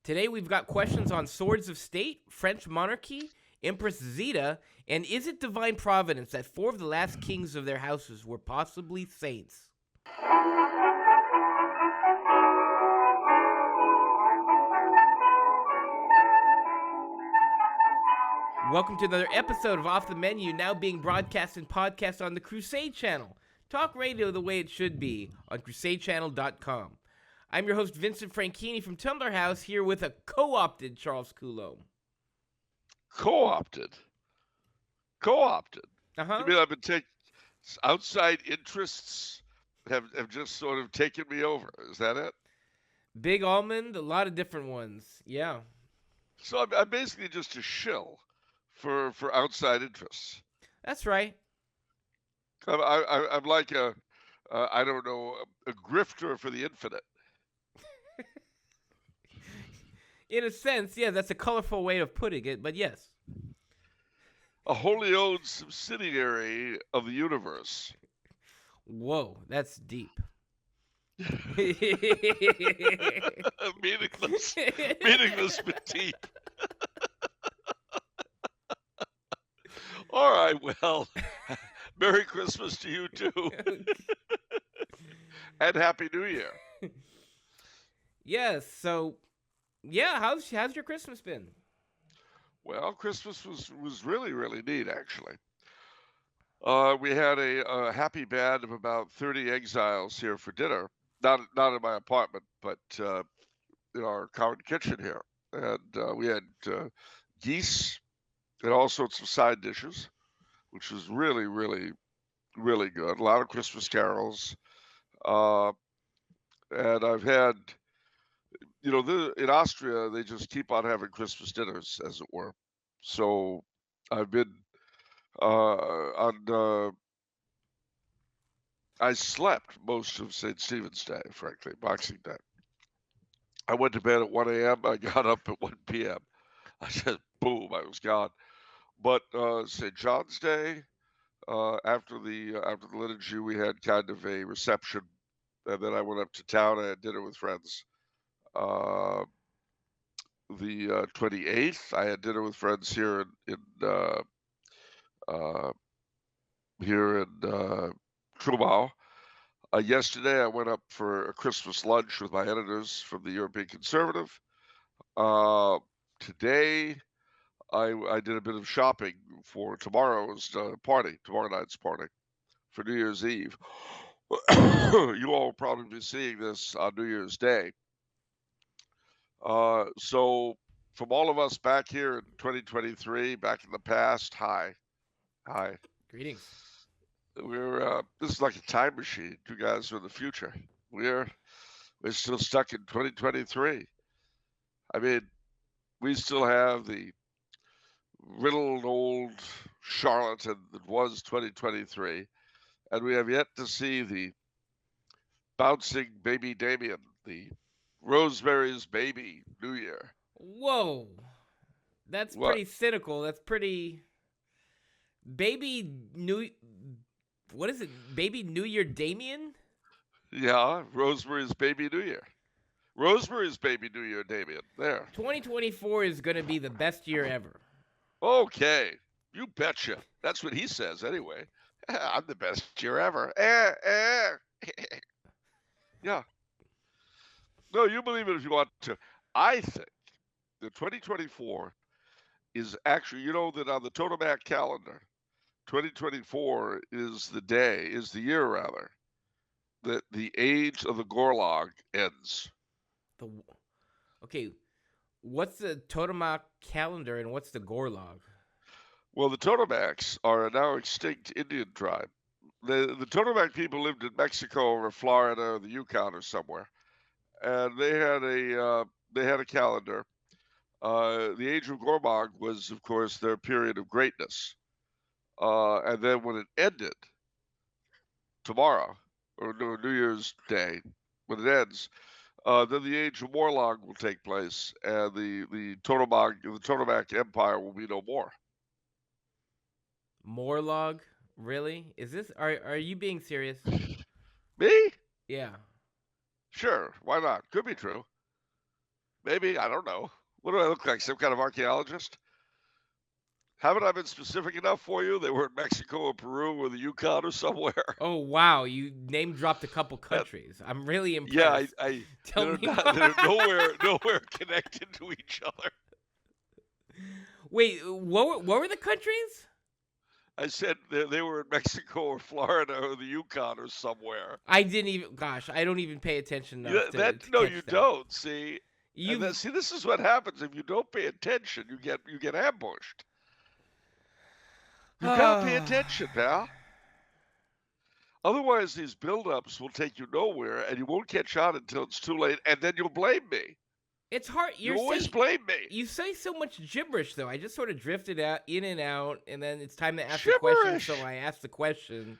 Today we've got questions on swords of state, French monarchy, Empress Zita, and is it divine providence that 4 of the last kings of their houses were possibly saints? Welcome to another episode of Off the Menu, now being broadcast and podcast on the Crusade Channel. Talk radio the way it should be on crusadechannel.com. I'm your host, Vincent Franchini from Tumblr House, here with a co-opted Charles Coulombe. Co-opted? Uh-huh. You mean I've been taking outside interests have just sort of taken me over? Is that it? Big Almond, a lot of different ones. Yeah. So I'm basically just a shill for outside interests. That's right. I'm like I don't know, a grifter for the infinite. In a sense, yeah, that's a colorful way of putting it, but yes. A wholly owned subsidiary of the universe. Whoa, that's deep. meaningless but deep. All right, well, Merry Christmas to you too. And Happy New Year. Yes, so, yeah, how's your Christmas been? Well, Christmas was really, really neat, actually. We had a happy band of about 30 exiles here for dinner. Not in my apartment, but in our common kitchen here. And we had geese and all sorts of side dishes, which was really, really, really good. A lot of Christmas carols. And I've had, in Austria, they just keep on having Christmas dinners, as it were. So I've been I slept most of St. Stephen's Day, frankly, Boxing Day. I went to bed at 1 a.m. I got up at 1 p.m. I said, boom, I was gone. But St. John's Day, after the liturgy, we had kind of a reception, and then I went up to town. I had dinner with friends. The 28th, I had dinner with friends here in Trumau. Yesterday, I went up for a Christmas lunch with my editors from the European Conservative. Today, I did a bit of shopping for tomorrow's party, tomorrow night's party, for New Year's Eve. You all will probably be seeing this on New Year's Day. So from all of us back here in 2023, back in the past, hi. Greetings. This is like a time machine. You guys are in the future. We're still stuck in 2023. I mean, we still have the riddled old charlatan that was 2023, and we have yet to see the bouncing baby Damien, the Rosemary's Baby New Year. Whoa. That's What? pretty cynical. That's pretty... What is it? Baby New Year Damien? Yeah, Rosemary's Baby New Year. Rosemary's Baby New Year, Damien. There. 2024 is going to be the best year ever. Okay. You betcha. That's what he says anyway. I'm the best year ever. Yeah. No, you believe it if you want to. I think that 2024 is actually, that on the Totemak calendar, 2024 is the year rather, that the age of the Gorlog ends. Okay, what's the Totemak calendar and what's the Gorlog? Well, the Totemaks are a now extinct Indian tribe. The Totemak people lived in Mexico or Florida or the Yukon or somewhere, and they had a calendar. The age of Gormog was, of course, their period of greatness. And then when it ended, tomorrow, or New Year's Day, when it ends, then the age of Morlog will take place, and the Totemak Empire will be no more. Morlog? Really? Is this? Are you being serious? Me? Yeah. Sure. Why not? Could be true. Maybe, I don't know. What do I look like? Some kind of archaeologist? Haven't I been specific enough for you? They were in Mexico or Peru or the Yukon or somewhere. Oh wow, you name dropped a couple And, countries. I'm really yeah, impressed. Tell they're me not. more. They're nowhere connected to each other. Wait, what were the countries? I said they were in Mexico or Florida or the Yukon or somewhere. I didn't even. Gosh, I don't even pay attention enough to No, catch you that. don't. See, and You. this is what happens if you don't pay attention. You get ambushed. You gotta pay attention, pal. Otherwise, these buildups will take you nowhere, and you won't catch on until it's too late, and then you'll blame me. It's hard. You always blame me. You say so much gibberish though. I just sort of drifted out, in and out, and then it's time to ask the question. Gibberish. So I ask the question,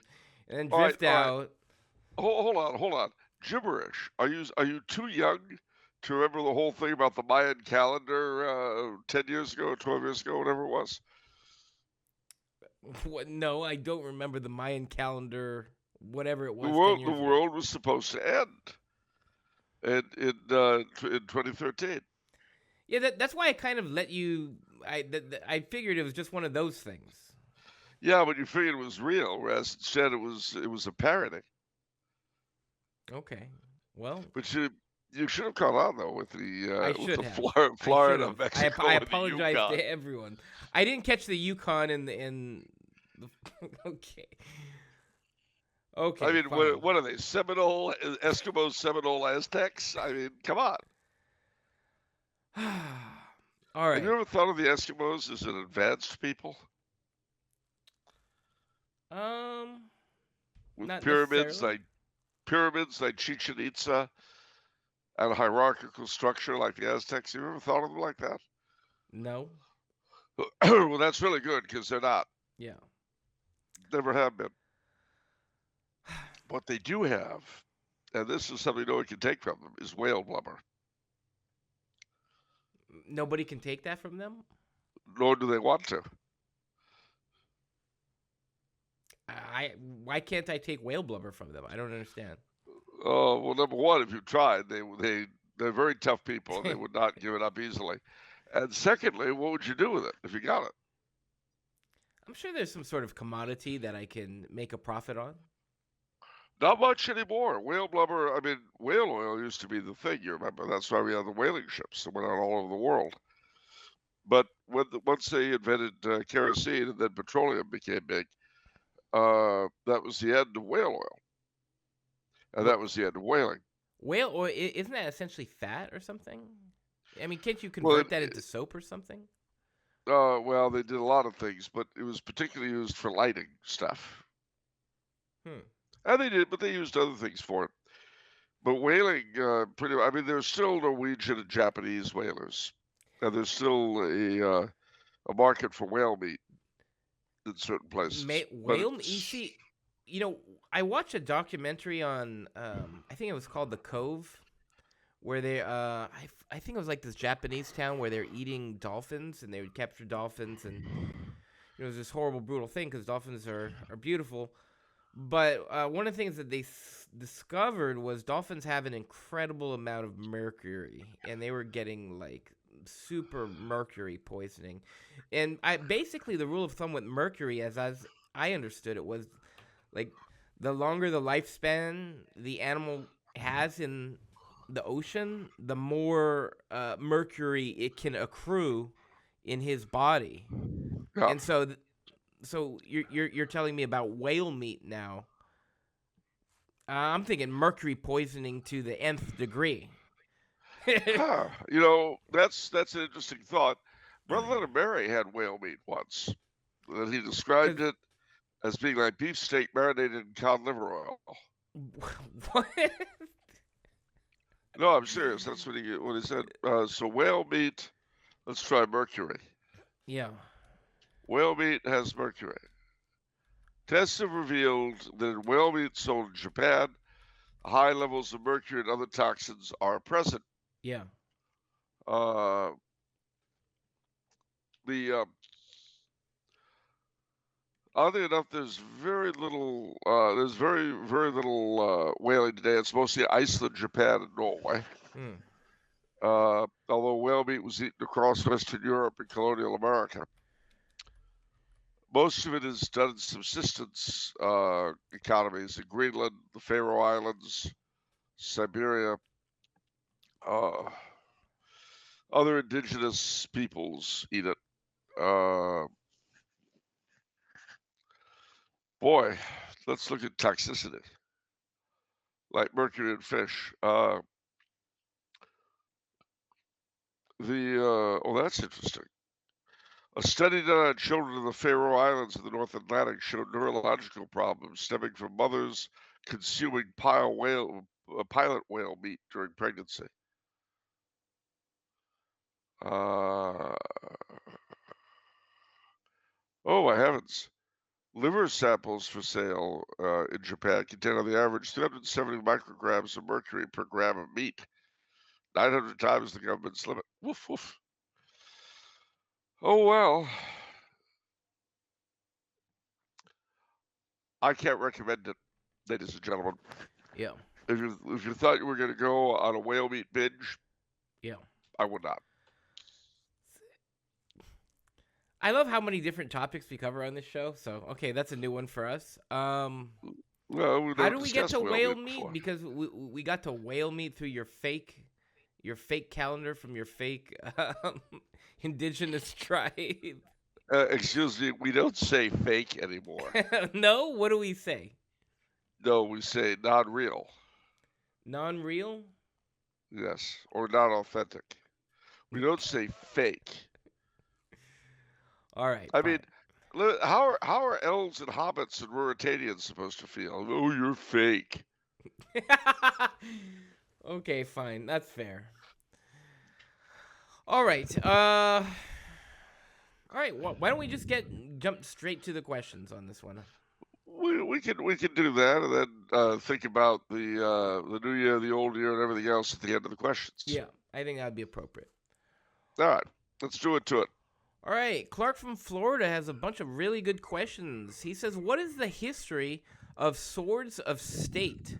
and then All right, drift out. Hold on. Gibberish. Are you too young to remember the whole thing about the Mayan calendar 10 years ago, 12 years ago, whatever it was? What? No, I don't remember the Mayan calendar. Whatever it was, 10 The years ago. world was supposed to end in 2013. Yeah, that's why I kind of let you. I figured it was just one of those things. Yeah, but you figured it was real, whereas instead it was a parody. Okay, well, But you should have caught on though with I the should have. Florida, Mexico, I and the apologize Yukon. to everyone. I didn't catch the Yukon and the. Okay. Okay. I mean, fine. what are they? Seminole, Eskimos, Seminole, Aztecs? I mean, come on. All Have you right. ever thought of the Eskimos as an advanced people with Not pyramids necessarily. like Chichen Itza and a hierarchical structure like the Aztecs? Have you ever thought of them like that? No. Well, that's really good because they're not. Yeah. Never have been. What they do have, and this is something no one can take from them, is whale blubber. Nobody can take that from them. Nor do they want to. Why can't I take whale blubber from them? I don't understand. Well, number one, if you tried, they're very tough people and they would not give it up easily. And secondly, what would you do with it if you got it? I'm sure there's some sort of commodity that I can make a profit on. Not much anymore. Whale blubber, I mean, whale oil used to be the thing, you remember. That's why we had the whaling ships that went out all over the world. But once they invented kerosene and then petroleum became big, that was the end of whale oil. And that was the end of whaling. Whale oil, isn't that essentially fat or something? I mean, can't you Well, convert that into soap or something? well, they did a lot of things, but it was particularly used for lighting stuff. And they used other things for it. But whaling, I mean, there's still Norwegian and Japanese whalers, and there's still a market for whale meat in certain places. Whale meat? You see, I watched a documentary on, I think it was called The Cove, where they, I think it was like this Japanese town where they're eating dolphins, and they would capture dolphins, and it was this horrible, brutal thing because dolphins are beautiful. But one of the things that they discovered was dolphins have an incredible amount of mercury, and they were getting like super mercury poisoning. And basically the rule of thumb with mercury, as I understood it, was like the longer the lifespan the animal has in the ocean, the more mercury it can accrue in his body. Yeah. And so you're telling me about whale meat now. I'm thinking mercury poisoning to the nth degree. That's an interesting thought. Brother Leonard Mary had whale meat once, and he described it as being like beefsteak marinated in cod liver oil. What? No, I'm serious. That's what he said. So whale meat. Let's try mercury. Yeah. Whale meat has mercury. Tests have revealed that in whale meat sold in Japan, high levels of mercury and other toxins are present. Yeah. Oddly enough, there's very little. There's very little whaling today. It's mostly Iceland, Japan, and Norway. Although whale meat was eaten across Western Europe and colonial America, most of it is done in subsistence economies in Greenland, the Faroe Islands, Siberia, uh, other indigenous peoples eat it. Uh, Boy, let's look at toxicity, like mercury in fish. That's interesting. A study done on children in the Faroe Islands in the North Atlantic showed neurological problems stemming from mothers consuming pilot whale meat during pregnancy. Uh, oh my heavens! Liver samples for sale in Japan contain on the average 370 micrograms of mercury per gram of meat, 900 times the government's limit. Woof woof. Oh well, I can't recommend it, ladies and gentlemen. Yeah. If you thought you were going to go on a whale meat binge, Yeah. I would not. I love how many different topics we cover on this show. So, okay, that's a new one for us. Well, we How never do we get discussed to whale meat meat? before. Because we got to whale meat through your fake calendar from your fake indigenous tribe. Excuse me, we don't say fake anymore. No, what do we say? No, we say non-real. Non-real? Yes, or not authentic. We don't say fake. All right, I fine. mean, how are elves and hobbits and Ruritanians supposed to feel? Oh, you're fake. Okay, fine. That's fair. All right. All right. Why don't we just jump straight to the questions on this one? We can do that, and then think about the new year, the old year, and everything else at the end of the questions. Yeah, I think that'd be appropriate. All right, let's do it to it. All right. Clark from Florida has a bunch of really good questions. He says, "What is the history of swords of state?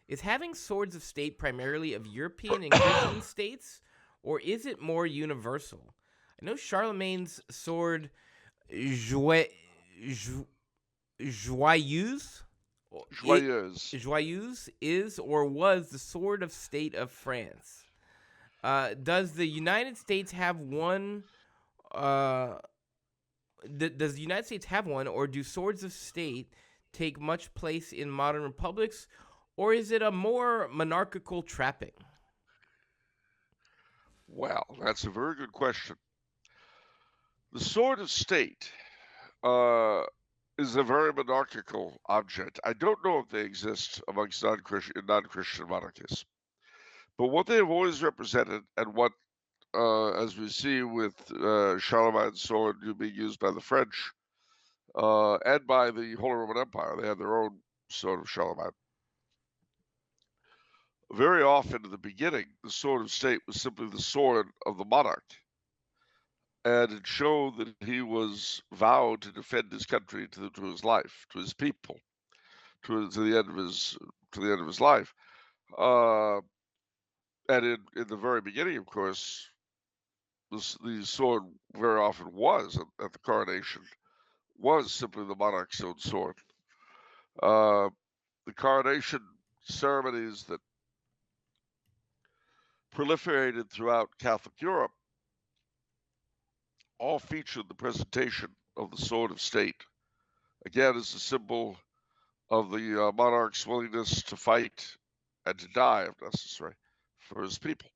Is having swords of state primarily of European and Christian states, or is it more universal? I know Charlemagne's sword, Joyeuse, Joyeuse is or was the sword of state of France. Does the United States have one? Does the United States have one, or do swords of state take much place in modern republics, or is it a more monarchical trapping?" Well, that's a very good question. The sword of state is a very monarchical object. I don't know if they exist amongst non-Christian monarchies, but what they have always represented, and what, as we see with Charlemagne's sword being used by the French and by the Holy Roman Empire, they had their own sword of Charlemagne. Very often in the beginning, the sword of state was simply the sword of the monarch, and it showed that he was vowed to defend his country to his life, to his people, to the end of his life. And in the very beginning, of course, the sword very often was at the coronation was simply the monarch's own sword. The coronation ceremonies that proliferated throughout Catholic Europe all featured the presentation of the sword of state, again as a symbol of the monarch's willingness to fight and to die, if necessary, for his people.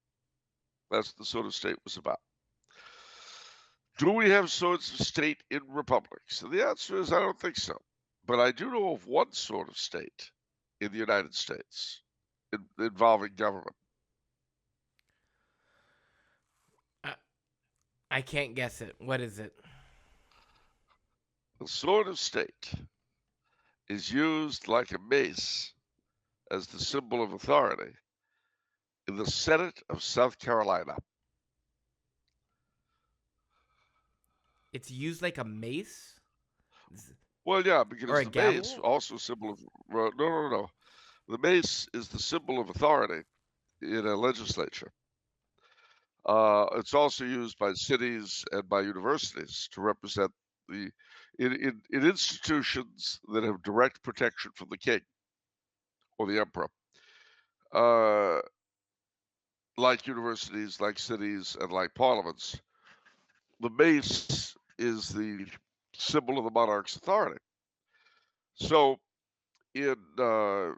That's what the sword of state was about. Do we have swords of state in republics? And the answer is I don't think so. But I do know of one sword of state in the United States involving government. I can't guess it. What is it? The sword of state is used like a mace as the symbol of authority in the Senate of South Carolina. It's used like a mace? Well, yeah, because Or a the gavel? mace also a symbol of no. The mace is the symbol of authority in a legislature. It's also used by cities and by universities to represent the in institutions that have direct protection from the king or the emperor, uh, like universities, like cities, and like parliaments. The mace is the symbol of the monarch's authority. So in the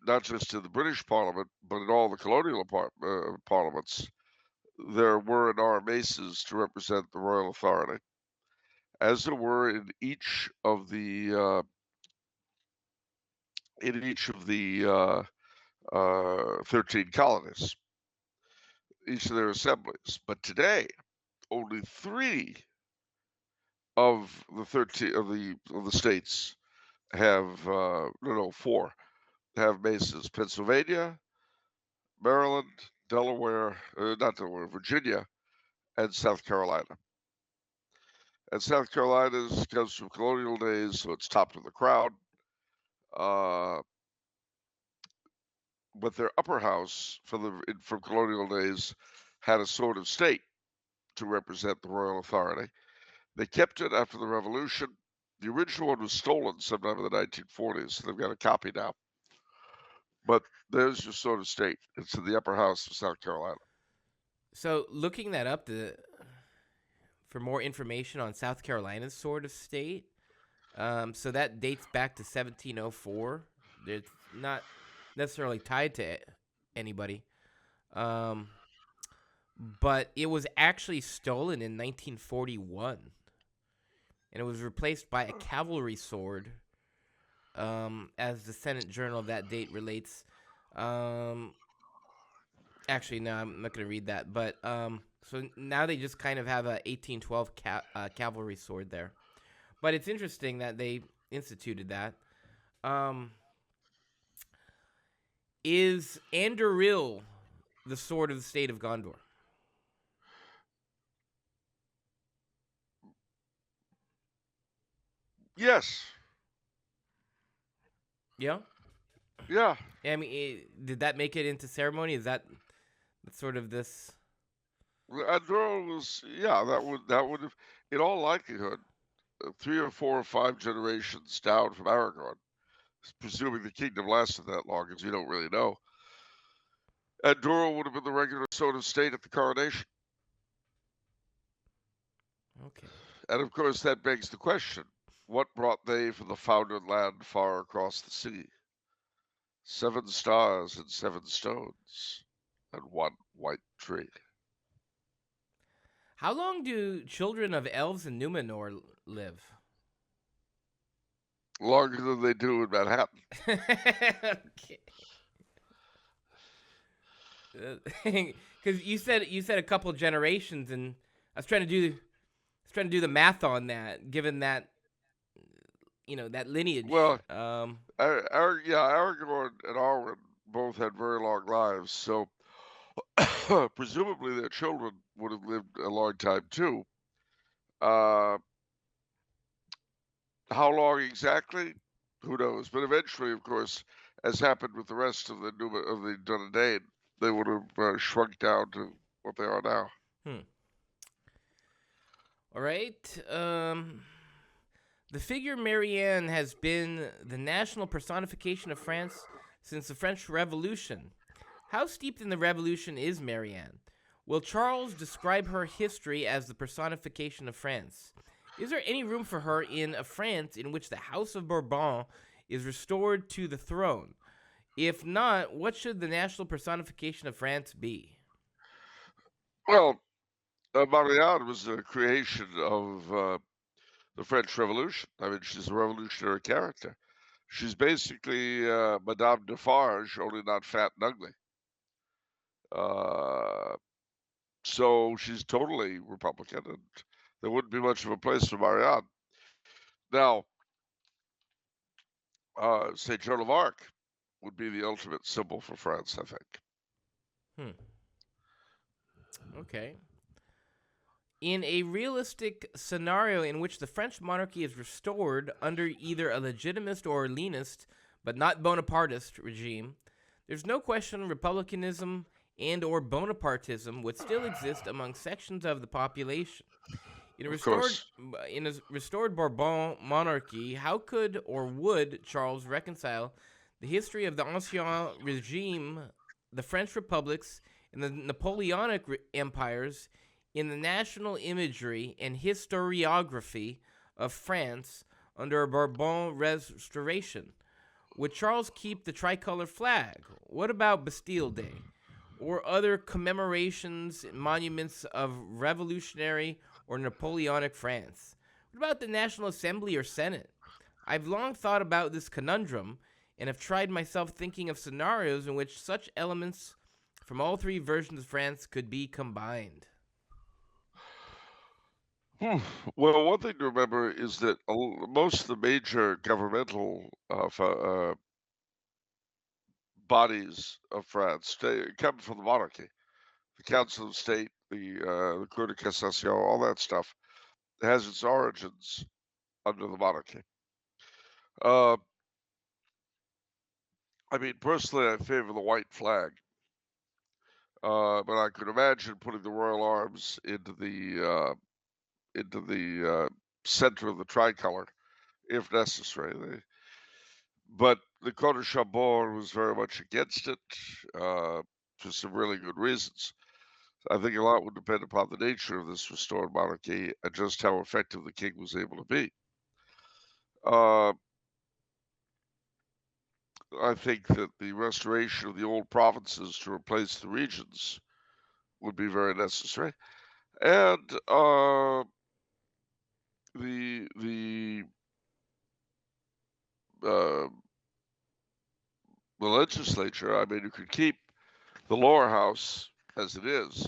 not just in the British Parliament, but in all the colonial parliaments, there were and are maces to represent the royal authority, as there were in each of the 13 colonies, each of their assemblies. But today, only three of the 13 of the states have no, four have maces: Pennsylvania, Maryland, Delaware, not Delaware, Virginia, and South Carolina. And South Carolina comes from colonial days, so it's top of the crown. Uh, but their upper house from colonial days had a sword of state to represent the royal authority. They kept it after the Revolution. The original one was stolen sometime in the 1940s, so they've got a copy now. But there's your sword of state. It's in the upper house of South Carolina. So looking that up for more information on South Carolina's sword of state, so that dates back to 1704. It's not necessarily tied to anybody, but it was actually stolen in 1941, and it was replaced by a cavalry sword, as the Senate Journal of that date relates. Actually, no, I'm not going to read that. But so now they just kind of have a 1812 cavalry sword there. But it's interesting that they instituted that. Is Anduril the sword of the state of Gondor? Yes. Yeah. Yeah. I mean, did that make it into ceremony? Is that sort of this? Andorra was, yeah, that would have, in all likelihood, 3 or 4 or 5 generations down from Aragorn, presuming the kingdom lasted that long, as you don't really know. Andorra would have been the regular sword of state at the coronation. Okay. And of course, that begs the question: what brought they from the foundered land far across the sea? 7 stars and 7 stones, and one white tree. How long do children of elves in Numenor live? Longer than they do in Manhattan. Okay. Because you said a couple generations, and I was trying to do the math on that, given that that lineage. Well, Aragorn and Arwen both had very long lives, so presumably their children would have lived a long time too. Uh, how long exactly? Who knows? But eventually, of course, as happened with the rest of the Dunedain, they would have shrunk down to what they are now. Hmm. All right. The figure Marianne has been the national personification of France since the French Revolution. How steeped in the Revolution is Marianne? Will Charles describe her history as the personification of France? Is there any room for her in a France in which the House of Bourbon is restored to the throne? If not, what should the national personification of France be? Well, Marianne was a creation of the French Revolution. I mean, she's a revolutionary character. She's basically Madame Defarge, only not fat and ugly. Uh, so she's totally Republican, and there wouldn't be much of a place for Marianne. Now, St. Joan of Arc would be the ultimate symbol for France, I think. Hmm. Okay. In a realistic scenario in which the French monarchy is restored under either a legitimist or Orleanist, but not Bonapartist regime, there's no question republicanism and or Bonapartism would still exist among sections of the population. In a Of restored course. in a restored Bourbon monarchy, how could or would Charles reconcile the history of the Ancien regime, the French republics, and the Napoleonic empires in the national imagery and historiography of France under a Bourbon restoration? Would Charles keep the tricolor flag? What about Bastille Day? Or other commemorations and monuments of revolutionary or Napoleonic France? What about the National Assembly or Senate? I've long thought about this conundrum and have tried myself thinking of scenarios in which such elements from all three versions of France could be combined. Hmm. Well, one thing to remember is that most of the major governmental bodies of France come from the monarchy. The Council of State, the Cour de Cassation, all that stuff has its origins under the monarchy. Uh, I mean, personally, I favor the white flag, but I could imagine putting the royal arms into the center of the tricolor if necessary. But the Cote de Chambord was very much against it for some really good reasons. I think a lot would depend upon the nature of this restored monarchy and just how effective the king was able to be. Uh, I think that the restoration of the old provinces to replace the regions would be very necessary, and the uh, the legislature. I mean, you could keep the lower house as it is,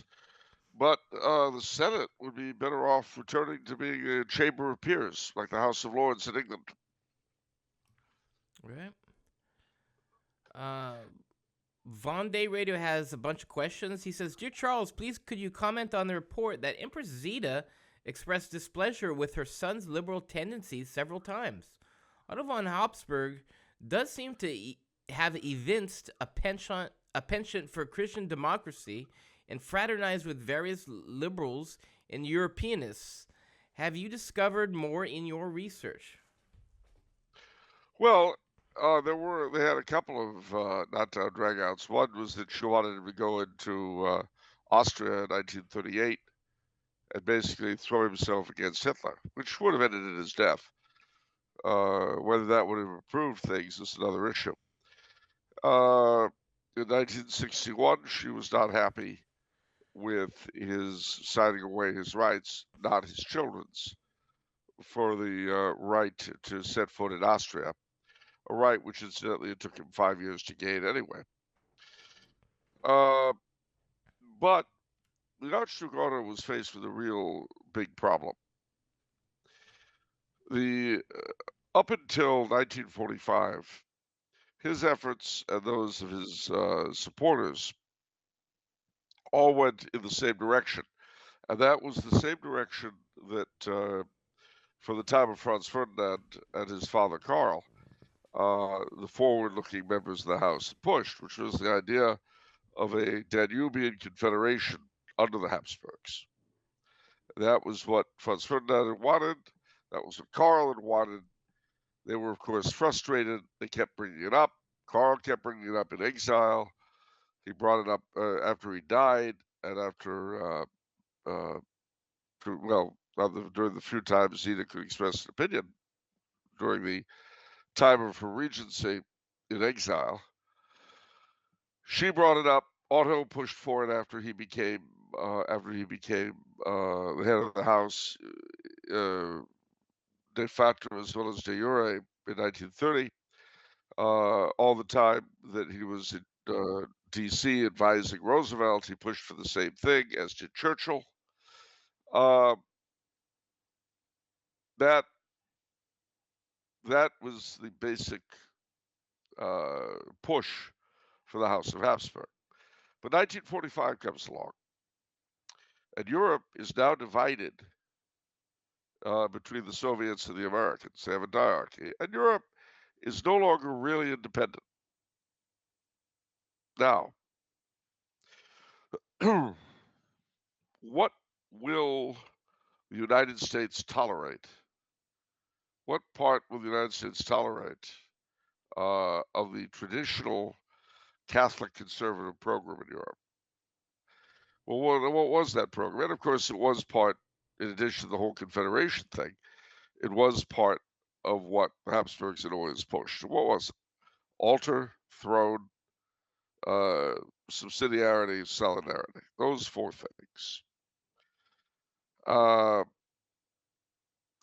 but the Senate would be better off returning to being a chamber of peers, like the House of Lords in England. Right. Uh, Vendée Radio has a bunch of questions. He says, "Dear Charles, please could you comment on the report that Empress Zita expressed displeasure with her son's liberal tendencies several times? Otto von Habsburg does seem to have evinced a penchant for Christian democracy and fraternized with various liberals and Europeanists. Have you discovered more in your research?" Well, they had a couple of not dragouts. One was that she wanted him to go into Austria in 1938 and basically throw himself against Hitler, which would have ended in his death. Whether that would have improved things is another issue. In 1961, she was not happy with his signing away his rights, not his children's, for the right to set foot in Austria, a right which incidentally it took him 5 years to gain anyway. Uh, but the Archduke Otto was faced with a real big problem. The Up until 1945, his efforts and those of his supporters all went in the same direction, and that was the same direction that, for the time of Franz Ferdinand and his father Karl, the forward-looking members of the House pushed, which was the idea of a Danubian confederation under the Habsburgs. That was what Franz Ferdinand had wanted. That was what Karl had wanted. They were, of course, frustrated. They kept bringing it up. Karl kept bringing it up in exile. He brought it up after he died and after, well, during the few times Zita could express an opinion during the time of her regency in exile. She brought it up. Otto pushed for it after he became the head of the house uh, de facto as well as de jure in 1930. All the time that he was in D.C. advising Roosevelt, he pushed for the same thing, as did Churchill. Uh, that that was the basic push for the House of Habsburg. But 1945 comes along, and Europe is now divided between the Soviets and the Americans. They have a diarchy, and Europe is no longer really independent. Now, what will the United States tolerate? What part will the United States tolerate of the traditional Catholic conservative program in Europe? Well, what was that program? And of course, it was part, in addition to the whole Confederation thing, it was part of what the Habsburgs had always pushed. What was it? Altar, throne, uh, subsidiarity, solidarity. Those four things. Uh,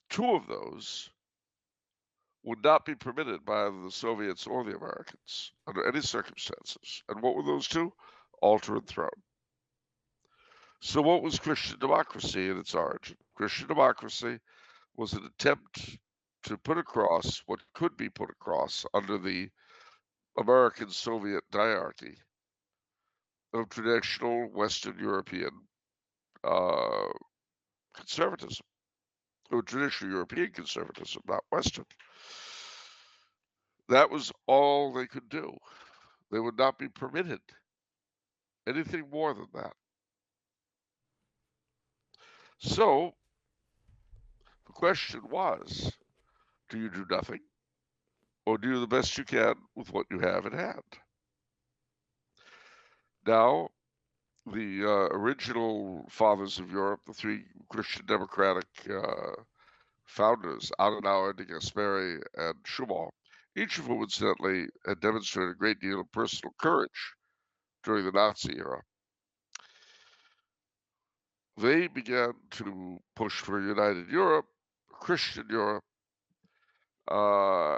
two of those would not be permitted by either the Soviets or the Americans under any circumstances. And what were those two? Altar and throne. So, what was Christian democracy in its origin? Christian democracy was an attempt to put across what could be put across under the American Soviet diarchy of traditional Western European uh, conservatism, or traditional European conservatism, not Western. That was all they could do. They would not be permitted anything more than that. So the question was, do you do nothing, or do the best you can with what you have in hand? Now, the original fathers of Europe, the three Christian democratic founders, Adenauer, de Gasperi, and Schumann, each of whom incidentally had demonstrated a great deal of personal courage during the Nazi era, they began to push for a united Europe, Christian Europe, uh,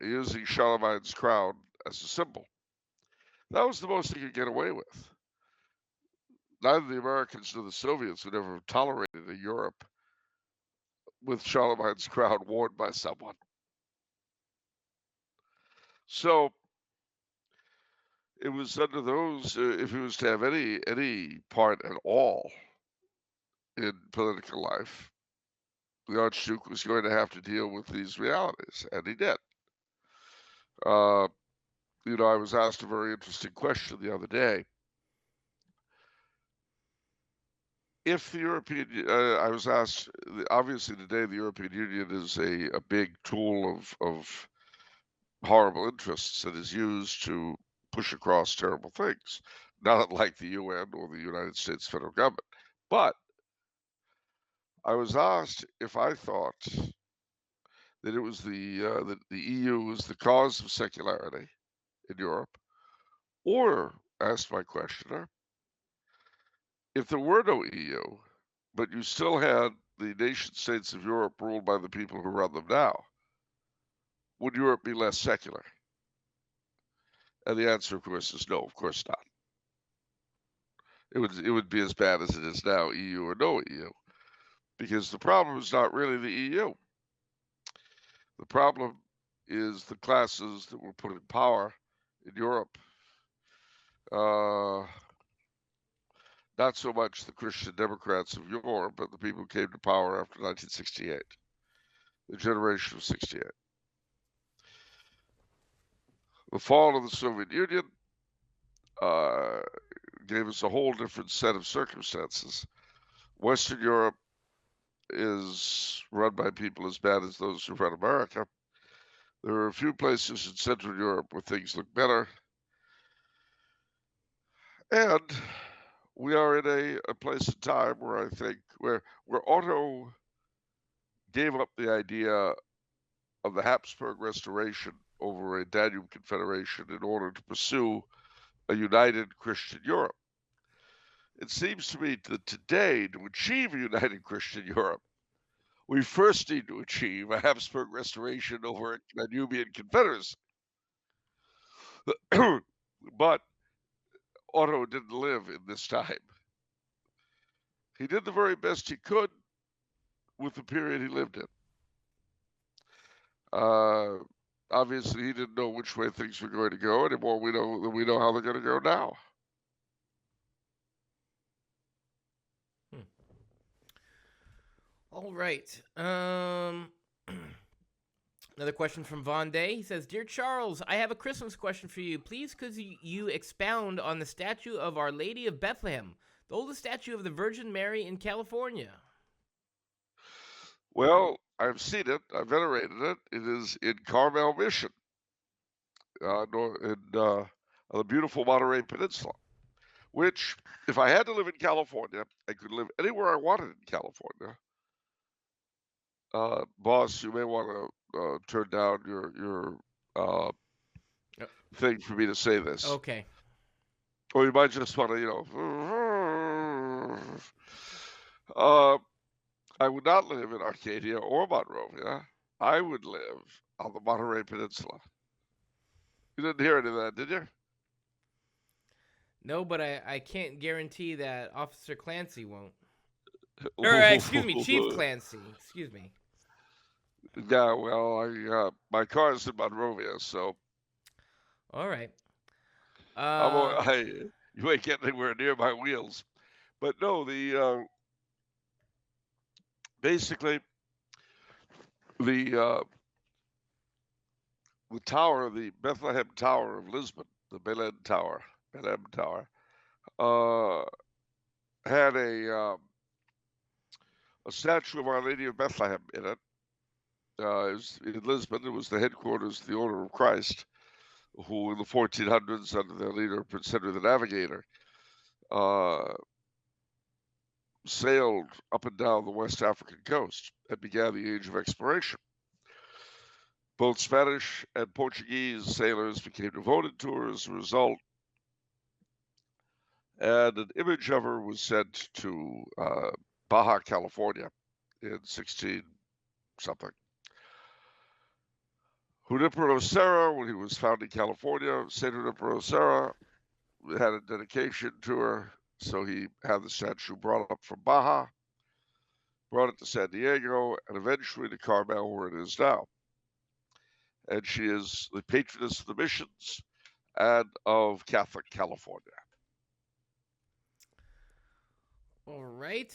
using Charlemagne's crown as a symbol. That was the most they could get away with. Neither the Americans nor the Soviets would ever have tolerated a Europe with Charlemagne's crown worn by someone. So it was under those, if he was to have any part at all in political life, the Archduke was going to have to deal with these realities, and he did. Uh, I was asked a very interesting question the other day. If the European, I was asked, obviously today the European Union is a big tool of horrible interests that is used to push across terrible things, not unlike the UN or the United States federal government. But I was asked if I thought that it was that the EU was the cause of secularity in Europe, or asked my questioner, if there were no EU, but you still had the nation states of Europe ruled by the people who run them now, would Europe be less secular? And the answer, of course, is no, of course not. It would be as bad as it is now, EU or no EU, because the problem is not really the EU. The problem is the classes that were put in power in Europe. Not so much the Christian Democrats of Europe, but the people who came to power after 1968, the generation of 68. The fall of the Soviet Union uh, gave us a whole different set of circumstances. Western Europe is run by people as bad as those who run America. There are a few places in Central Europe where things look better. And we are in a place and time where I think where Otto gave up the idea of the Habsburg Restoration over a Danube Confederation in order to pursue a united Christian Europe. It seems to me that today, to achieve a united Christian Europe, we first need to achieve a Habsburg Restoration over a Danubian Confederacy. But Otto didn't live in this time. He did the very best he could with the period he lived in. Uh, Obviously, he didn't know which way things were going to go anymore. We know how they're going to go now. All right. Another question from Von Day. He says, "Dear Charles, I have a Christmas question for you. Please, could you expound on the statue of Our Lady of Bethlehem, the oldest statue of the Virgin Mary in California?" Well, I've seen it. I've venerated it. It is in Carmel Mission, on the beautiful Monterey Peninsula. Which, if I had to live in California, I could live anywhere I wanted in California. Boss, you may want to turn down your Uh, thing for me to say this, Okay. or you might just want to, I would not live in Arcadia or Monrovia. I would live on the Monterey Peninsula. You didn't hear any of that, did you? No, but I can't guarantee that Officer Clancy won't. Or, excuse me, Chief Clancy. Excuse me. Yeah, well, my car is in Monrovia, so All right. you ain't getting anywhere near my wheels. But no, basically the tower, the Bethlehem Tower of Lisbon, the Belém Tower, uh, had a statue of Our Lady of Bethlehem in it. In Lisbon, it was the headquarters of the Order of Christ, who in the 1400s, under their leader Prince Henry the Navigator, uh, sailed up and down the West African coast and began the age of exploration. Both Spanish and Portuguese sailors became devoted to her as a result, and an image of her was sent to Baja California in 16 something. Junipero Serra, when he was founding California, St. Junipero Serra had a dedication to her, so he had the statue brought up from Baja, brought it to San Diego, and eventually to Carmel, where it is now. And she is the patroness of the missions and of Catholic California. All right.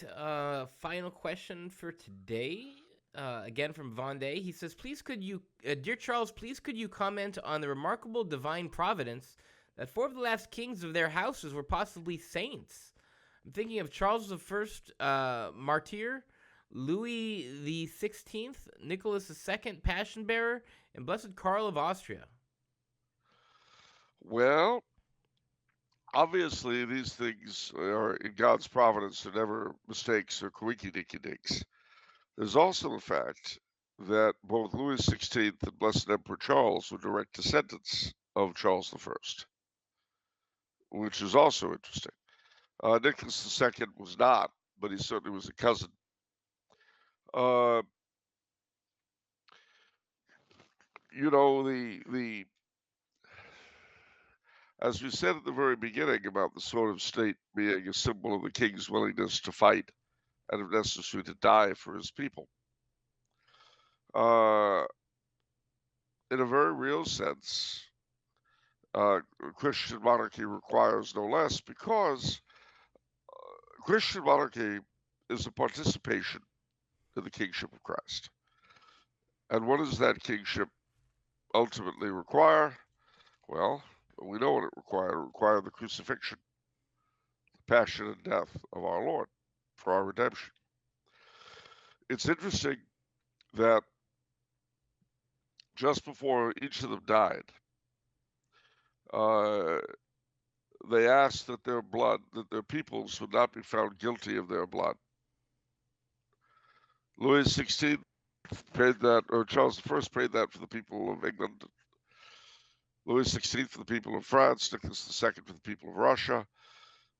Final question for today. Again from Von Day. He says, "Please could you, dear Charles, please could you comment on the remarkable divine providence that 4 of the last kings of their houses were possibly saints? I'm thinking of Charles I, martyr, Louis the 16th, Nicholas II, passion bearer, and Blessed Karl of Austria." Well, obviously, these things are in God's providence are never mistakes or coinky-dinky-dinks. There's also the fact that both Louis XVI and Blessed Emperor Charles were direct descendants of Charles I, which is also interesting. Nicholas II was not, but he certainly was a cousin. Uh, the as we said at the very beginning about the sword of state being a symbol of the king's willingness to fight and, if necessary, to die for his people. In a very real sense, Christian monarchy requires no less, because Christian monarchy is a participation in the kingship of Christ. And what does that kingship ultimately require? Well, we know what it required. It required the crucifixion, the passion and death of our Lord for our redemption. It's interesting that just before each of them died, they asked that their peoples would not be found guilty of their blood. Louis XVI prayed that, or Charles I prayed that for the people of England. Louis XVI for the people of France, Nicholas II for the people of Russia.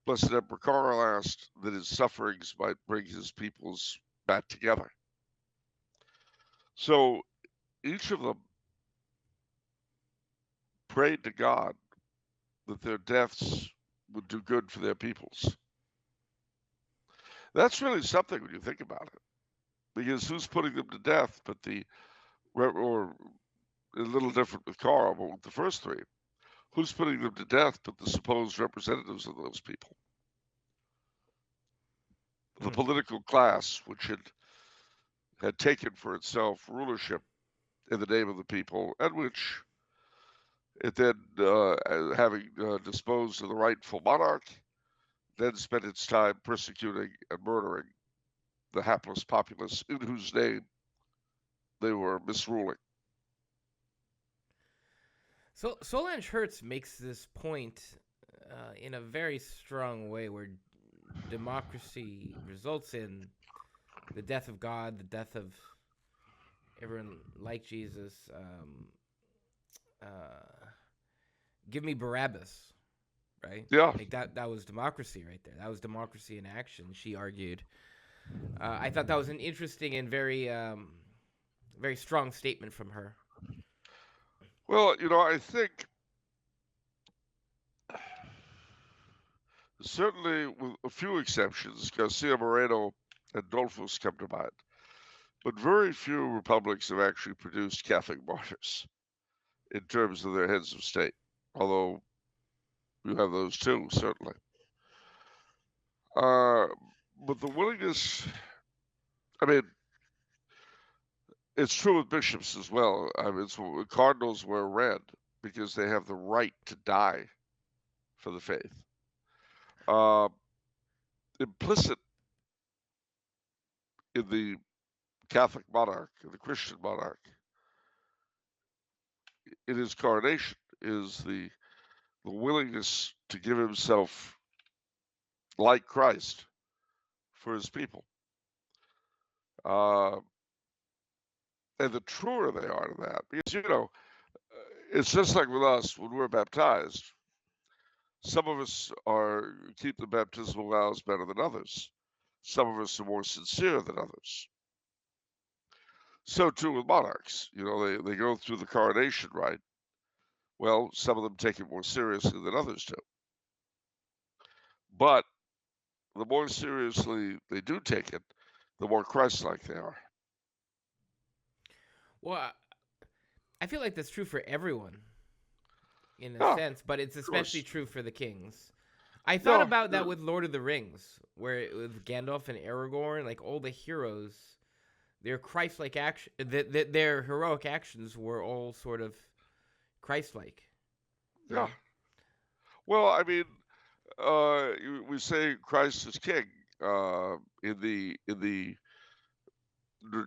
Blessed Emperor Karl asked that his sufferings might bring his peoples back together. So each of them prayed to God that their deaths would do good for their peoples. That's really something when you think about it, because who's putting them to death but or a little different with Karl, but with the first three, who's putting them to death but the supposed representatives of those people? The political class, which had taken for itself rulership in the name of the people, and which it then, having disposed of the rightful monarch, then spent its time persecuting and murdering the hapless populace in whose name they were misruling. So Solange Hertz makes this point in a very strong way, where democracy results in the death of God, the death of everyone like Jesus. Give me Barabbas, right? Yeah, Like that was democracy right there. That was democracy in action, she argued. I thought that was an interesting and very strong statement from her. well, I think certainly with a few exceptions, Garcia Moreno and Dolphus come to mind, but very few republics have actually produced Catholic martyrs in terms of their heads of state, although you have those too, certainly. Uh, but the willingness, I mean, it's true with bishops as well. I mean, cardinals wear red because they have the right to die for the faith. Uh, Implicit in the Catholic monarch, in the Christian monarch, in his coronation, is the willingness to give himself like Christ for his people. Uh, and the truer they are to that, because, it's just like with us when we're baptized. Some of us keep the baptismal vows better than others. Some of us are more sincere than others. So too with monarchs. They go through the coronation rite. Well, some of them take it more seriously than others do. But the more seriously they do take it, the more Christ-like they are. Well, I feel like that's true for everyone in a Yeah, of sense, but it's especially course. true for the kings. I thought No, about that with Lord of the Rings, where with Gandalf and Aragorn, like all the heroes, their Christ-like action, their heroic actions were all sort of Christ-like. You yeah. know? Well, I mean, we say Christ is king in the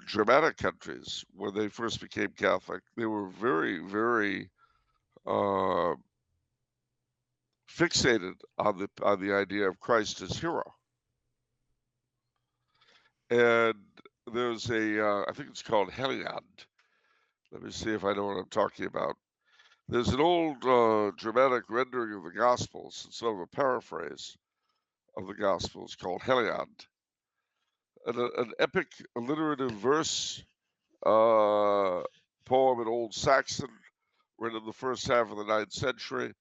Germanic countries when they first became Catholic. They were very, very uh, fixated on the idea of Christ as hero. And there's I think it's called Heliand. Let me see if I know what I'm talking about. There's an old Germanic rendering of the Gospels, it's sort of a paraphrase of the Gospels called Heliand, an epic alliterative verse poem in Old Saxon, written in the first half of the 9th century.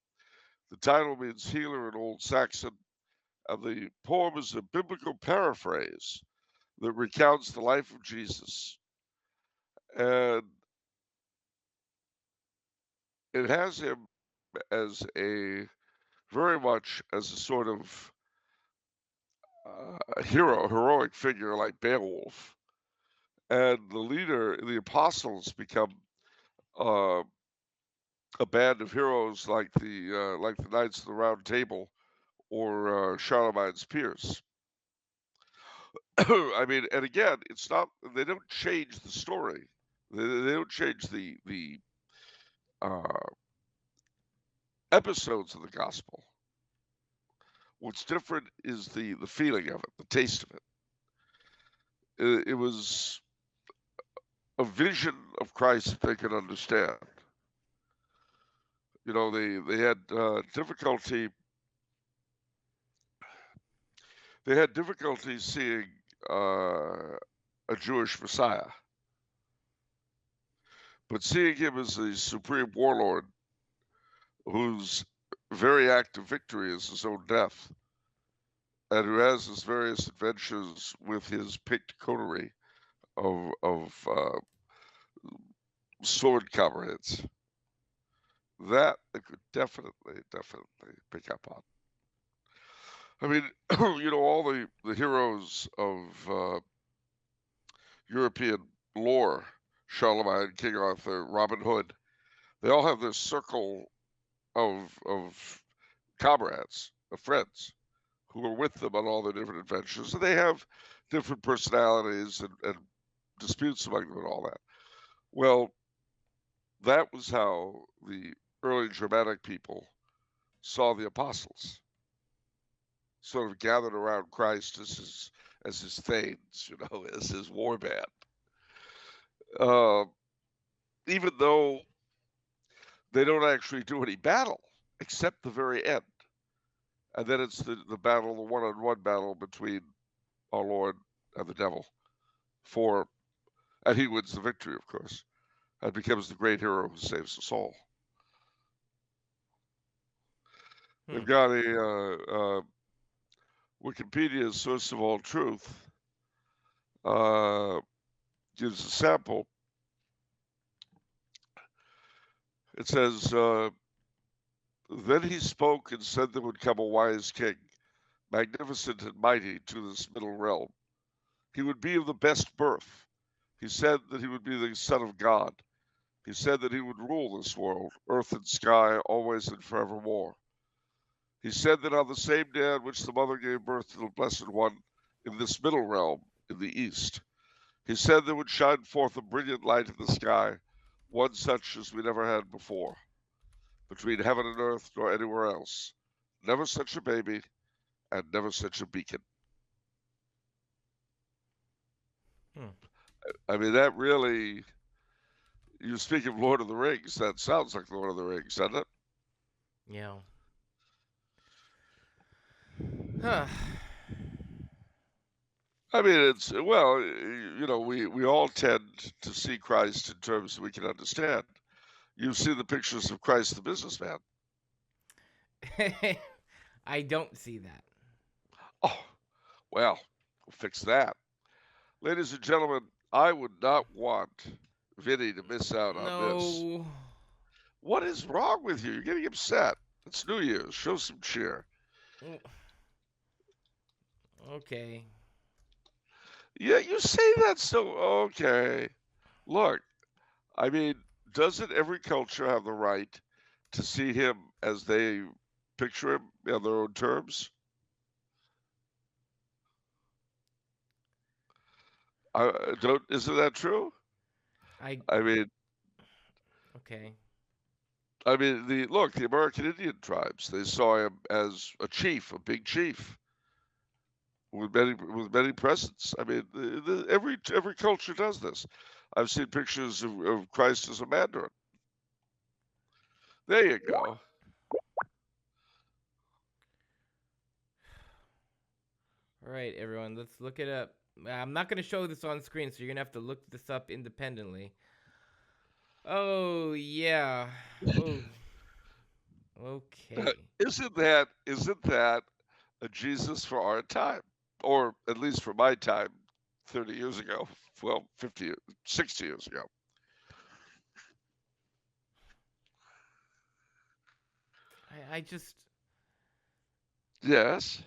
The title means healer in Old Saxon, and the poem is a biblical paraphrase that recounts the life of Jesus. And it has him as very much as a sort of heroic figure like Beowulf. And the leader, the apostles, become uh, a band of heroes like the Knights of the Round Table or Charlemagne's Peers. I mean, and again, it's not they don't change the story. They don't change the uh, episodes of the gospel. What's different is the feeling of it, the taste of it. It was a vision of Christ that they could understand. They had difficulty. They had difficulty seeing a Jewish Messiah, but seeing him as a supreme warlord whose very act of victory is his own death, and who has his various adventures with his picked coterie of sword comrades, that they could definitely pick up on. I mean, all the heroes of European lore Charlemagne, King Arthur, Robin Hood. They all have this circle of comrades, of friends, who are with them on all their different adventures, and they have different personalities and disputes among them and all that. Well, that was how the early Germanic people saw the apostles, sort of gathered around Christ as his thanes, as his war band. Uh, Even though they don't actually do any battle except the very end, and then it's the battle, the one-on-one battle between our Lord and the devil, and he wins the victory, of course, and becomes the great hero who saves us all. They've got a Wikipedia's source of all truth gives a sample. It says, then he spoke and said there would come a wise king, magnificent and mighty to this middle realm. He would be of the best birth. He said that he would be the Son of God. He said that he would rule this world, earth and sky, always and forevermore. He said that on the same day on which the mother gave birth to the Blessed One in this middle realm, in the east, he said there would shine forth a brilliant light in the sky, one such as we never had before, between heaven and earth nor anywhere else. Never such a baby, and never such a beacon. I mean, that really, you speak of Lord of the Rings, that sounds like Lord of the Rings, doesn't it? Yeah. Huh. I mean, we all tend to see Christ in terms that we can understand. You see the pictures of Christ the businessman. I don't see that. Oh, well, we'll fix that. Ladies and gentlemen, I would not want Vinny to miss out on this. No. What is wrong with you? You're getting upset. It's New Year's. Show some cheer. Okay. Yeah, you say that so okay. Look, I mean, doesn't every culture have the right to see him as they picture him in their own terms? Isn't that true? I I mean, okay. the American Indian tribes, they saw him as a chief, a big chief with many presents. I mean, every culture does this. I've seen pictures of Christ as a mandarin. There you go. All right, everyone, let's look it up. I'm not going to show this on screen, so you're going to have to look this up independently. Oh, yeah. Oh. Okay. Isn't that a Jesus for our time? Or at least for my time, 30 years ago. Well, 50, 60 years ago. I just... Yes.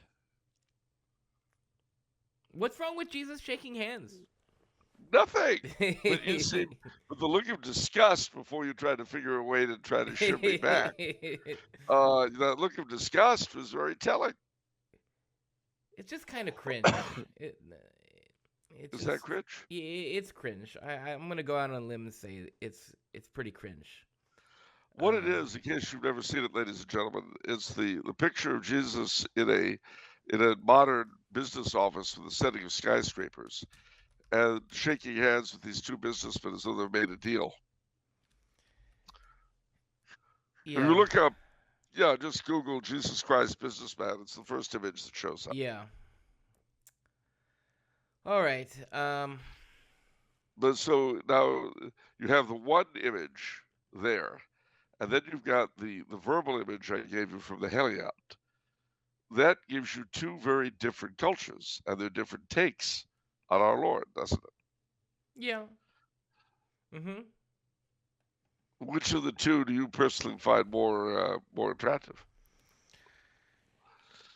What's wrong with Jesus shaking hands? Nothing. But you see, with the look of disgust before you try to figure a way to try to ship me back, that look of disgust was very telling. It's just kind of cringe. Is that cringe? It's cringe. I'm gonna go out on a limb and say it's pretty cringe. What it is, in case you've never seen it, ladies and gentlemen, it's the picture of Jesus in a modern business office with a setting of skyscrapers, and shaking hands with these two businessmen as though they've made a deal. Yeah. If you look up, just Google Jesus Christ businessman. It's the first image that shows up. Yeah. All right. But so now you have the one image there, and then you've got the verbal image I gave you from the Heliod. That gives you two very different cultures and their different takes on our Lord, doesn't it? Yeah. Mm-hmm. Which of the two do you personally find more attractive?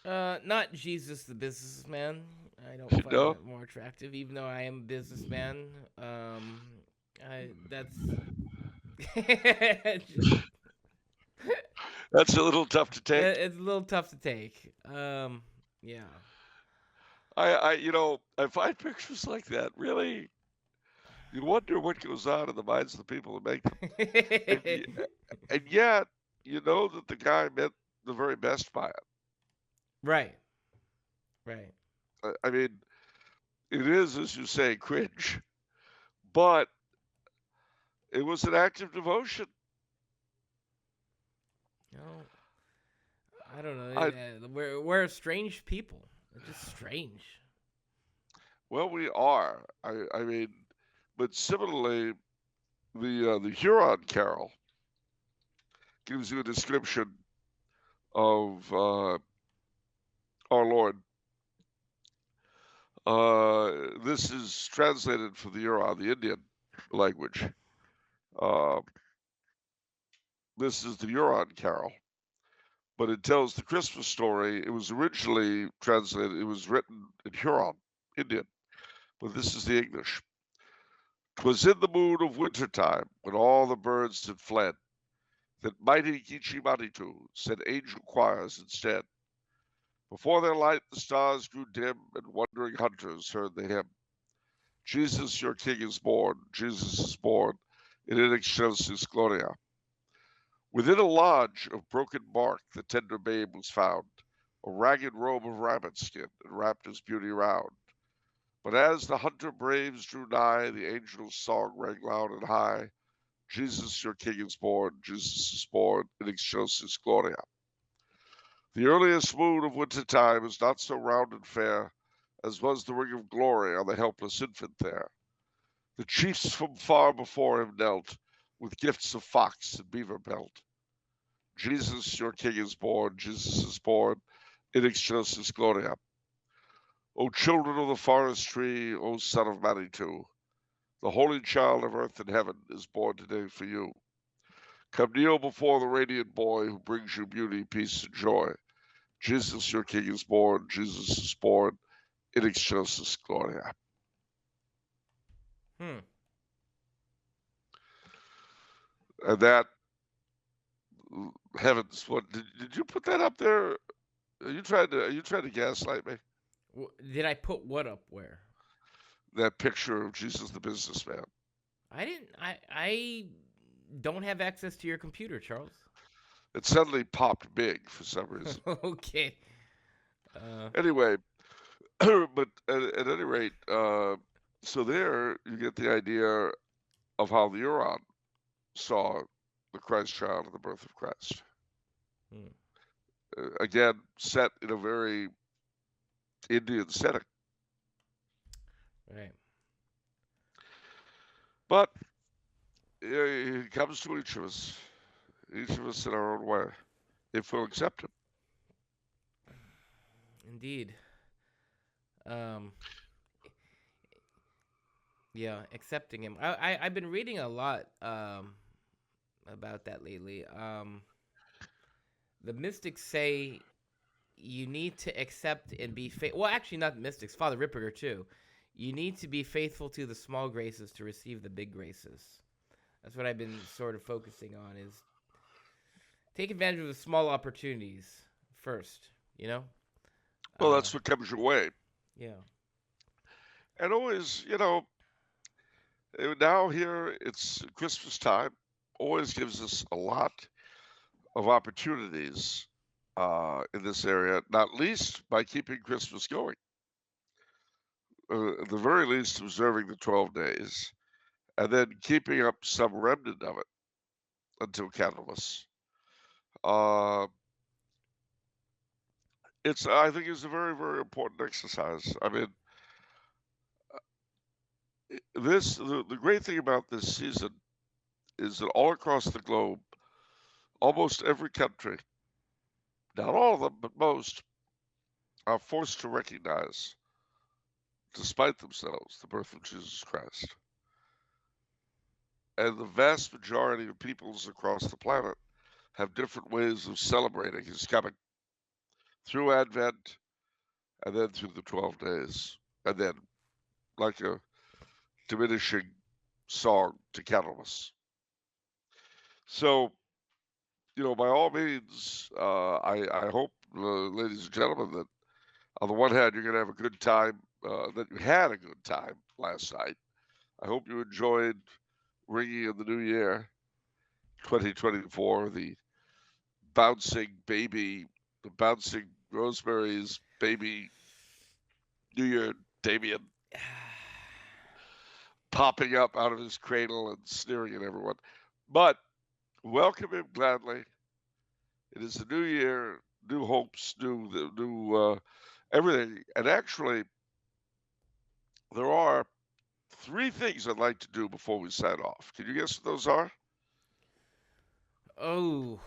Not Jesus the businessman. I don't find that more attractive, even though I am a businessman. That's That's a little tough to take. it's a little tough to take. Yeah. I find pictures like that really. You wonder what goes on in the minds of the people that make them, and and yet you know that the guy meant the very best by it. Right. Right. I mean, it is, as you say, cringe, but it was an act of devotion. No, I don't know. I We're strange people. We're just strange. Well, we are. I mean, but similarly, the Huron Carol gives you a description of our Lord. This is translated from the Huron, the Indian language. Uh, this is the Huron Carol, but it tells the Christmas story. It was originally translated. It was written in Huron, Indian, but this is the English. 'Twas in the moon of winter time, when all the birds had fled, that mighty Gichimanitu sent angel choirs instead. Before their light the stars grew dim, and wondering hunters heard the hymn. Jesus, your King is born, Jesus is born, in excelsis gloria. Within a lodge of broken bark the tender babe was found, a ragged robe of rabbit skin enwrapped his beauty round. But as the hunter braves drew nigh, the angel's song rang loud and high. Jesus, your King is born, Jesus is born, in excelsis gloria. The earliest moon of winter time is not so round and fair as was the ring of glory on the helpless infant there. The chiefs from far before him knelt with gifts of fox and beaver pelt. Jesus, your King is born, Jesus is born, in excelsis gloria. O children of the forest tree, O son of Manitou, the holy child of earth and heaven is born today for you. Come kneel before the radiant boy who brings you beauty, peace, and joy. Jesus, your King is born, Jesus is born, in excelsis gloria. Hmm. And that, heavens, what did you put that up there? Are you trying to gaslight me? Did I put what up where? That picture of Jesus the businessman. I didn't. I don't have access to your computer, Charles. It suddenly popped big for some reason. Okay. Uh. Anyway, but at any rate, so there you get the idea of how the Huron saw the Christ child and the birth of Christ. Hmm. Again, set in a very Indian setting. Right. But it comes to each of us in our own way, if we'll accept him. Indeed. Um. Yeah. Accepting him. I've been reading a lot about that lately. The mystics say you need to accept and be faithful. Well, actually, not mystics. Father Ripperger too. You need to be faithful to the small graces to receive the big graces. That's what I've been sort of focusing on. Is take advantage of the small opportunities first. You know. Well, Uh. that's what comes your way. Yeah. And always, now here it's Christmas time, always gives us a lot of opportunities in this area, not least by keeping Christmas going. At the very least, observing the 12 days, and then keeping up some remnant of it until Candlemas. Uh, I think, it's a very, very important exercise. I mean, the great thing about this season is that all across the globe, almost every country, not all of them, but most, are forced to recognize, despite themselves, the birth of Jesus Christ. And the vast majority of peoples across the planet have different ways of celebrating his coming through Advent and then through the 12 days. And then, like a diminishing song to Candlemas. So, by all means, I hope, ladies and gentlemen, that on the one hand, you're going to have a good time, that you had a good time last night. I hope you enjoyed ringing in the new year, 2024, the bouncing Rosemary's baby New Year Damien popping up out of his cradle and sneering at everyone. But welcome him gladly. It is a new year, new hopes, new everything. And actually, there are three things I'd like to do before we sign off. Can you guess what those are? Oh,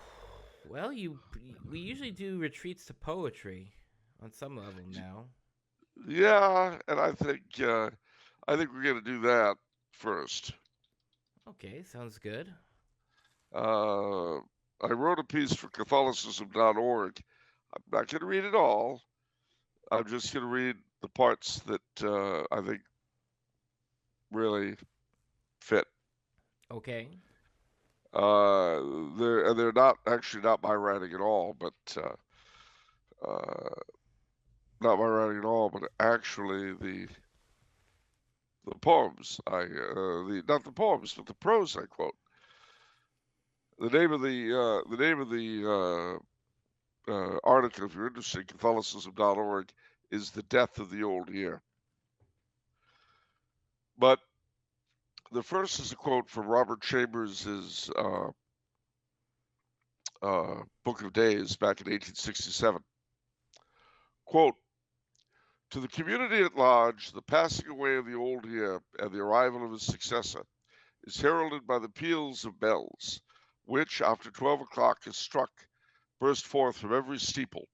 well, we usually do retreats to poetry on some level now. Yeah, and I think we're going to do that first. Okay, sounds good. Uh, I wrote a piece for Catholicism.org. I'm not going to read it all. I'm just going to read the parts that I think really fit. Okay. Uh, they're not actually not my writing at all, but uh, not my writing at all, but actually the poems the not the poems, but the prose I quote. The name of the article, if you're interested, Catholicism.org, is "The Death of the Old Year." But the first is a quote from Robert Chambers' Book of Days back in 1867. Quote, to the community at large, the passing away of the old year and the arrival of his successor is heralded by the peals of bells, which, after 12 o'clock has struck, burst forth from every steeple,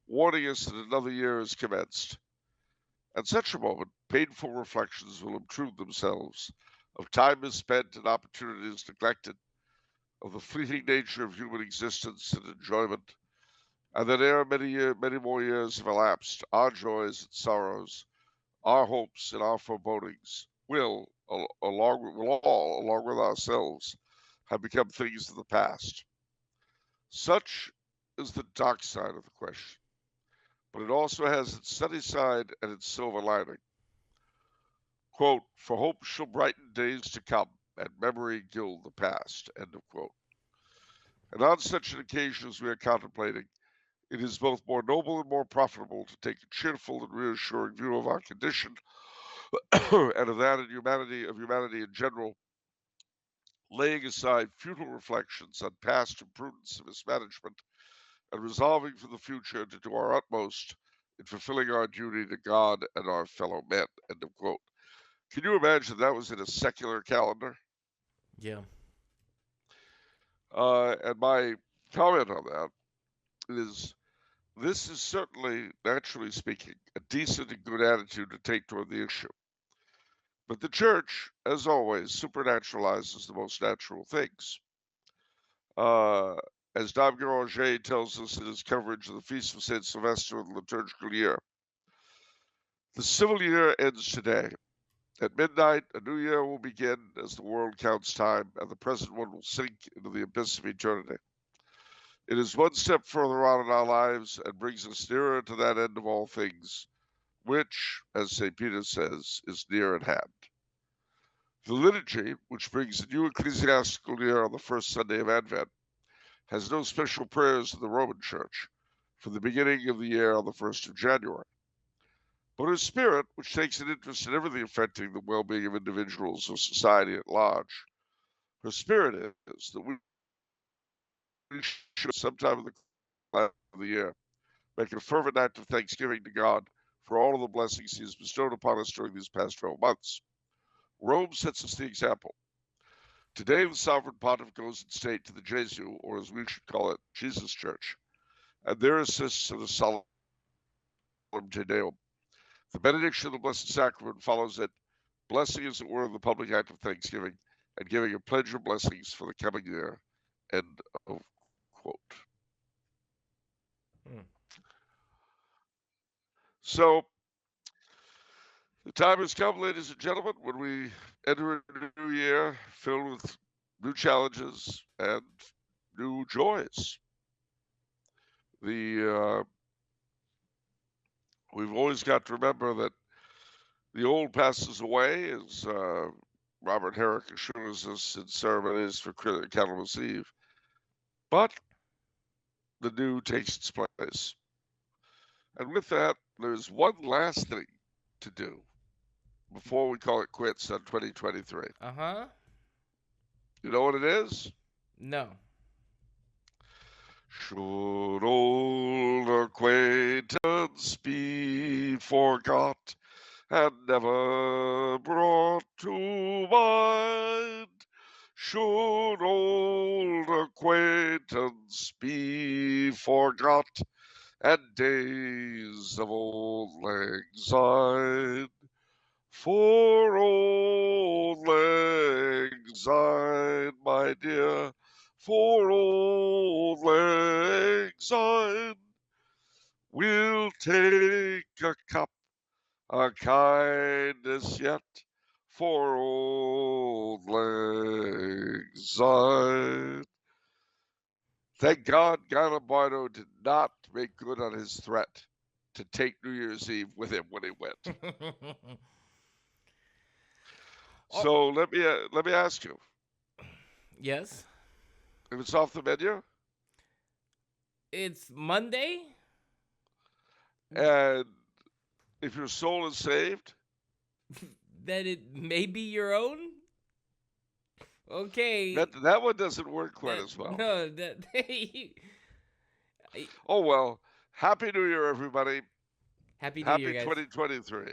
warning us that another year has commenced. At such a moment, painful reflections will obtrude themselves of time misspent and opportunities neglected, of the fleeting nature of human existence and enjoyment, and that ere many more years have elapsed, our joys and sorrows, our hopes and our forebodings along with ourselves, have become things of the past. Such is the dark side of the question, but it also has its sunny side and its silver lining. Quote, for hope shall brighten days to come, and memory gild the past. End of quote. And on such an occasion as we are contemplating, it is both more noble and more profitable to take a cheerful and reassuring view of our condition and of that of humanity in general, laying aside futile reflections on past imprudence and mismanagement, and resolving for the future to do our utmost in fulfilling our duty to God and our fellow men. End of quote. Can you imagine that was in a secular calendar? Yeah. And my comment on that is this is certainly, naturally speaking, a decent and good attitude to take toward the issue. But the church, as always, supernaturalizes the most natural things. Uh, as Dom Guéranger tells us in his coverage of the Feast of St. Sylvester of the liturgical year, the civil year ends today. At midnight, a new year will begin as the world counts time, and the present one will sink into the abyss of eternity. It is one step further on in our lives and brings us nearer to that end of all things, which, as St. Peter says, is near at hand. The liturgy, which brings the new ecclesiastical year on the first Sunday of Advent, has no special prayers in the Roman Church for the beginning of the year on the 1st of January. But her spirit, which takes an interest in everything affecting the well being of individuals or society at large, her spirit is that we should, sometime in the year, make a fervent act of thanksgiving to God for all of the blessings He has bestowed upon us during these past 12 months. Rome sets us the example. Today, the sovereign pontiff goes in state to the Jesu, or as we should call it, Jesus Church, and there assists in a solemn Te Deum. The benediction of the Blessed Sacrament follows it, blessing, as it were, the public act of thanksgiving, and giving a pledge of blessings for the coming year. End of quote. Hmm. So, the time has come, ladies and gentlemen, when we enter a new year filled with new challenges and new joys. The we've always got to remember that the old passes away, as Robert Herrick assures us in Ceremonies for Candlemas Eve, but the new takes its place. And with that, there's one last thing to do before we call it quits on 2023. Uh-huh. You know what it is? No. Should old acquaintance be forgot and never brought to mind? Should old acquaintance be forgot and days of old lang syne? For old lang syne, my dear, for old lang syne, we'll take a cup of kindness yet for old lang syne. Thank God Garibaldi did not make good on his threat to take New Year's Eve with him when he went. So let me ask you, Yes. if it's off the menu It's Monday? and if your soul is saved, That it may be your own? Okay. that one doesn't work quite as well. No, that Oh well, Happy New Year, everybody. Happy New Happy Year, guys. 2023.